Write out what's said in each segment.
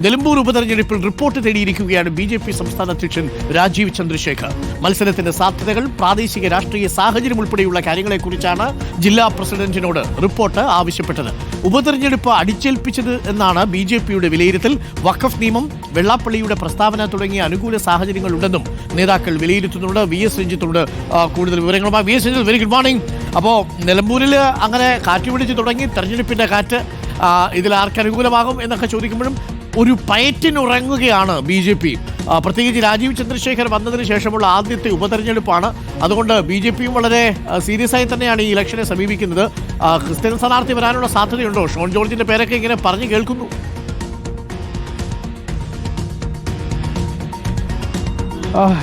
നിലമ്പൂർ ഉപതെരഞ്ഞെടുപ്പിൽ report തേടിയിരിക്കുകയാണ് BJP. സംസ്ഥാന അധ്യക്ഷൻ രാജീവ് ചന്ദ്രശേഖർ. മത്സരത്തിന്റെ സാധ്യതകൾ, പ്രാദേശിക രാഷ്ട്രീയ സാഹചര്യം ഉൾപ്പെടെയുള്ള കാര്യങ്ങളെക്കുറിച്ചാണ് ജില്ലാ പ്രസിഡന്റിനോട് റിപ്പോർട്ട് ആവശ്യപ്പെട്ടത്. ഉപതെരഞ്ഞെടുപ്പ് അടിച്ചേൽപ്പിച്ചത് എന്നാണ് ബി.ജെ.പിയുടെ വിലയിരുത്തൽ. വഖഫ് നിയമം, വെള്ളാപ്പള്ളിയുടെ പ്രസ്താവന തുടങ്ങിയ അനുകൂല സാഹചര്യങ്ങളുണ്ടെന്നും നേതാക്കൾ വിലയിരുത്തുന്നുണ്ട്. വി.എസ്. രഞ്ജിത്തുണ്ട് കൂടുതൽ വിവരങ്ങളുമായി. VS. Ranjith, very good morning. അപ്പോൾ നിലമ്പൂരിൽ അങ്ങനെ കാറ്റുപിടിച്ച് തുടങ്ങി, തെരഞ്ഞെടുപ്പിന്റെ കാറ്റ് ഇതിൽ ആർക്ക് അനുകൂലമാകും എന്നൊക്കെ ചോദിക്കുമ്പോഴും ഒരു പയറ്റിനുറങ്ങുകയാണ് ബി.ജെ.പി. പ്രത്യേകിച്ച് രാജീവ് ചന്ദ്രശേഖർ വന്നതിന് ശേഷമുള്ള ആദ്യത്തെ ഉപതെരഞ്ഞെടുപ്പാണ്. അതുകൊണ്ട് ബി.ജെ.പിയും വളരെ സീരിയസ് ആയി തന്നെയാണ് ഈ ഇലക്ഷനെ സമീപിക്കുന്നത്. ക്രിസ്ത്യൻ സ്ഥാനാർത്ഥി വരാനുള്ള സാധ്യതയുണ്ടോ? ഷോൺ ജോർജിന്റെ പേരൊക്കെ ഇങ്ങനെ പറഞ്ഞു കേൾക്കുന്നു.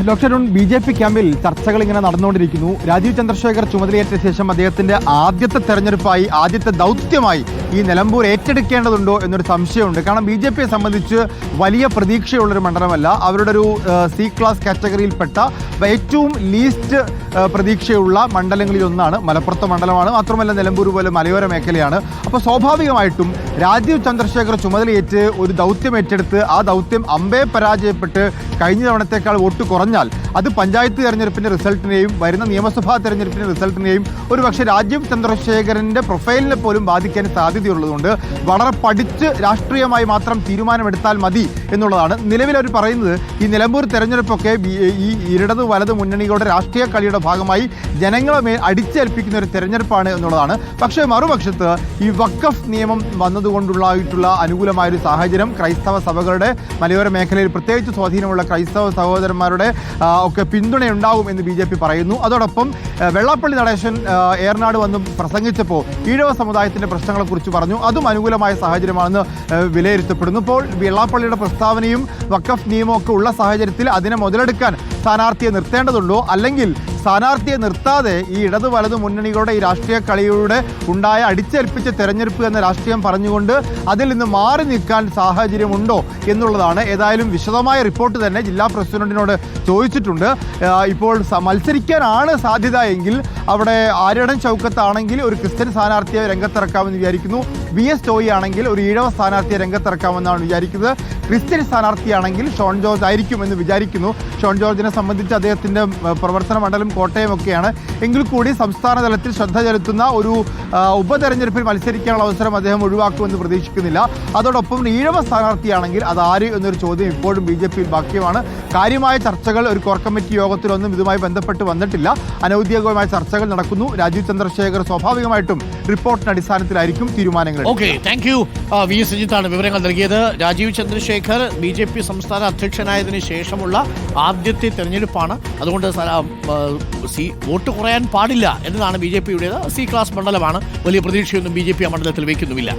Doctor BJP. ക്യാമ്പിൽ ചർച്ചകൾ ഇങ്ങനെ നടന്നുകൊണ്ടിരിക്കുന്നു. രാജീവ് ചന്ദ്രശേഖർ ചുമതലയേറ്റ ശേഷം അദ്ദേഹത്തിന്റെ ആദ്യത്തെ തെരഞ്ഞെടുപ്പായി, ആദ്യത്തെ ദൗത്യമായി ഈ നിലമ്പൂർ ഏറ്റെടുക്കേണ്ടതുണ്ടോ എന്നൊരു സംശയമുണ്ട്. കാരണം ബി.ജെ.പിയെ സംബന്ധിച്ച് വലിയ പ്രതീക്ഷയുള്ളൊരു മണ്ഡലമല്ല. അവരുടെ ഒരു സി ക്ലാസ് കാറ്റഗറിയിൽപ്പെട്ട ഏറ്റവും ലീസ്റ്റ് പ്രതീക്ഷയുള്ള മണ്ഡലങ്ങളിൽ ഒന്നാണ് മലപ്പുറത്തെ മണ്ഡലമാണ്. മാത്രമല്ല നിലമ്പൂർ പോലെ മലയോര മേഖലയാണ്. അപ്പോൾ സ്വാഭാവികമായിട്ടും രാജീവ് ചന്ദ്രശേഖർ ചുമതലയേറ്റ് ഒരു ദൗത്യം ഏറ്റെടുത്ത് ആ ദൗത്യം അമ്പേ പരാജയപ്പെട്ട് കഴിഞ്ഞ തവണത്തേക്കാൾ വോട്ട് കുറഞ്ഞാൽ അത് പഞ്ചായത്ത് തെരഞ്ഞെടുപ്പിന്റെ റിസൾട്ടിനെയും വരുന്ന നിയമസഭാ തെരഞ്ഞെടുപ്പിന്റെ റിസൾട്ടിനെയും ഒരു പക്ഷേ രാജീവ് ചന്ദ്രശേഖരന്റെ പ്രൊഫൈലിനെ പോലും ബാധിക്കാൻ സാധ്യതയുള്ളതുകൊണ്ട് വളരെ പഠിച്ച് രാഷ്ട്രീയമായി മാത്രം തീരുമാനമെടുത്താൽ മതി എന്നുള്ളതാണ് നിലവിൽ അവർ പറയുന്നത്. ഈ നിലമ്പൂർ തെരഞ്ഞെടുപ്പൊക്കെ ഈ ഇടത് വലത് മുന്നണികളുടെ രാഷ്ട്രീയ കളിയുടെ ഭാഗമായി ജനങ്ങളെ മേൽ അടിച്ചേൽപ്പിക്കുന്ന ഒരു തെരഞ്ഞെടുപ്പാണ് എന്നുള്ളതാണ്. പക്ഷേ മറുപക്ഷത്ത് ഈ വഖഫ് നിയമം വന്നതുകൊണ്ടുള്ളായിട്ടുള്ള അനുകൂലമായൊരു സാഹചര്യം ക്രൈസ്തവ സഭകളുടെ മലയോര മേഖലയിൽ പ്രത്യേകിച്ച് സ്വാധീനമുള്ള ക്രൈസ്തവ സഹോദരന്മാരുടെ ഒക്കെ പിന്തുണയുണ്ടാവും എന്ന് ബി.ജെ.പി. പറയുന്നു. അതോടൊപ്പം വെള്ളാപ്പള്ളി നടേശൻ ഏറനാട് വന്ന് പ്രസംഗിച്ചപ്പോൾ ഈഴവ സമുദായത്തിൻ്റെ പ്രശ്നങ്ങളെക്കുറിച്ച് പറഞ്ഞു. അതും അനുകൂലമായ സാഹചര്യമാണെന്ന് വിലയിരുത്തപ്പെടുന്നു. ഇപ്പോൾ വെള്ളാപ്പള്ളിയുടെ പ്രസ്താവനയും വഖഫ് നിയമവും ഒക്കെ ഉള്ള സാഹചര്യത്തിൽ അതിനെ മുതലെടുക്കാൻ സ്ഥാനാർത്ഥിയെ നിർത്തേണ്ടതുണ്ടോ, അല്ലെങ്കിൽ സ്ഥാനാർത്ഥിയെ നിർത്താതെ ഈ ഇടത് വലത് മുന്നണികളുടെ ഈ രാഷ്ട്രീയ കളിയുടെ ഉണ്ടായ അടിച്ചേൽപ്പിച്ച തെരഞ്ഞെടുപ്പ് എന്ന രാഷ്ട്രീയം പറഞ്ഞുകൊണ്ട് അതിൽ നിന്ന് മാറി നിൽക്കാൻ സാഹചര്യമുണ്ടോ എന്നുള്ളതാണ്. ഏതായാലും വിശദമായ റിപ്പോർട്ട് തന്നെ ജില്ലാ പ്രസിഡന്റിനോട് ചോദിച്ചിട്ടുണ്ട്. ഇപ്പോൾ മത്സരിക്കാനാണ് സാധ്യത എങ്കിൽ അവിടെ ആര്യടൻ ചൗക്കത്താണെങ്കിൽ ഒരു ക്രിസ്ത്യൻ സ്ഥാനാർത്ഥിയെ രംഗത്തിറക്കാമെന്ന് വിചാരിക്കുന്നു. വി.എസ്. ടോയി ആണെങ്കിൽ ഒരു ഈഴവ സ്ഥാനാർത്ഥിയെ രംഗത്തിറക്കാമെന്നാണ് വിചാരിക്കുന്നത്. ക്രിസ്ത്യൻ സ്ഥാനാർത്ഥിയാണെങ്കിൽ ഷോൺ ജോർജ് ആയിരിക്കും എന്ന് വിചാരിക്കുന്നു. ഷോൺ ജോർജിനെ സംബന്ധിച്ച് അദ്ദേഹത്തിൻ്റെ പ്രവർത്തന മണ്ഡലം കോട്ടയമൊക്കെയാണ്. എങ്കിൽ കൂടി സംസ്ഥാന തലത്തിൽ ശ്രദ്ധ ചെലുത്തുന്ന ഒരു ഉപതെരഞ്ഞെടുപ്പിൽ മത്സരിക്കാനുള്ള അവസരം അദ്ദേഹം ഒഴിവാക്കുമെന്ന് പ്രതീക്ഷിക്കുന്നില്ല. അതോടൊപ്പം ഈഴവ സ്ഥാനാർത്ഥിയാണെങ്കിൽ അതാര് എന്നൊരു ചോദ്യം ഇപ്പോഴും ബി.ജെ.പിയിൽ ബാക്കിയുമാണ്. കാര്യമായ ചർച്ചകൾ ഒരു കോർ കമ്മിറ്റി യോഗത്തിലൊന്നും ഇതുമായി ബന്ധപ്പെട്ട് വന്നിട്ടില്ല. അനൌദ്യോഗികമായ ചർച്ചകൾ നടക്കുന്നു. രാജീവ് ചന്ദ്രശേഖർ സ്വാഭാവികമായിട്ടും റിപ്പോർട്ടിന്റെ അടിസ്ഥാനത്തിലായിരിക്കും തീരുമാനങ്ങൾ. Okay, thank you. വി.എസ്. രഞ്ജിത്താണ് വിവരങ്ങൾ നൽകിയത്. രാജീവ് ചന്ദ്രശേഖർ ബി.ജെ.പി. സംസ്ഥാന അധ്യക്ഷനായതിനു ശേഷമുള്ള ആദ്യത്തെ തെരഞ്ഞെടുപ്പാണ്. അതുകൊണ്ട് വോട്ട് കുറയാൻ പാടില്ല എന്നതാണ് ബി.ജെ.പിയുടേത്. സി ക്ലാസ് മണ്ഡലമാണ്. വലിയ പ്രതീക്ഷയൊന്നും ബി.ജെ.പി. ആ മണ്ഡലത്തിൽ വയ്ക്കുന്നുമില്ല.